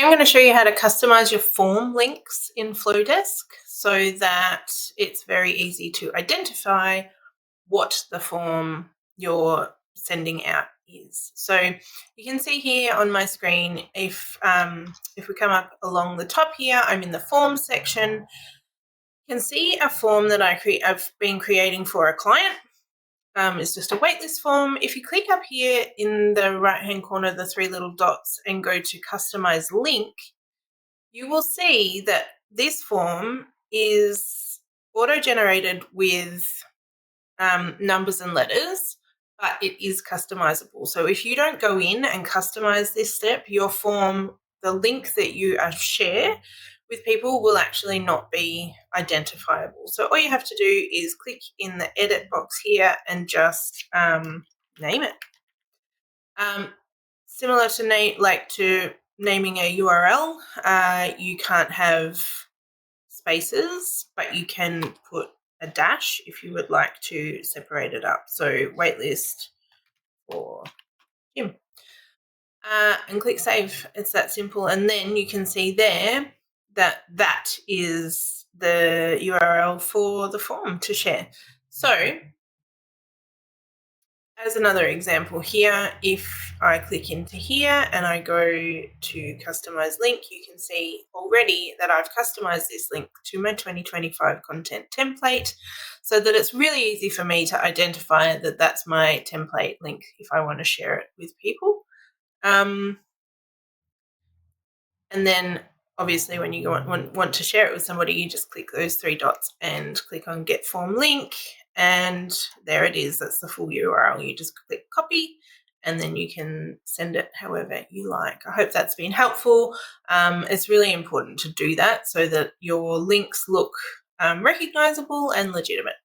I'm going to show you how to customize your form links in Flodesk so that it's very easy to identify what the form you're sending out is. So you can see here on my screen, if we come up along the top here, I'm in the form section. You can see a form that I've been creating for a client. It's just a waitlist form. If you click up here in the right-hand corner, the three little dots, and go to customize link, you will see that this form is auto-generated with numbers and letters, but it is customizable. So if you don't go in and customize this step, your form, the link that you share with people will actually not be identifiable. So all you have to do is click in the edit box here and just name it. Similar to naming a URL, you can't have spaces, but you can put a dash if you would like to separate it up. So waitlist for Jim. And click save. It's that simple. And then you can see there that that is the URL for the form to share. So as another example here, if I click into here and I go to customize link, you can see already that I've customized this link to my 2025 content template so that it's really easy for me to identify that that's my template link if I want to share it with people. And then obviously when you want to share it with somebody, you just click those three dots and click on get form link, and there it is. That's the full URL. You just click copy and then you can send it however you like. I hope that's been helpful. It's really important to do that so that your links look recognizable and legitimate.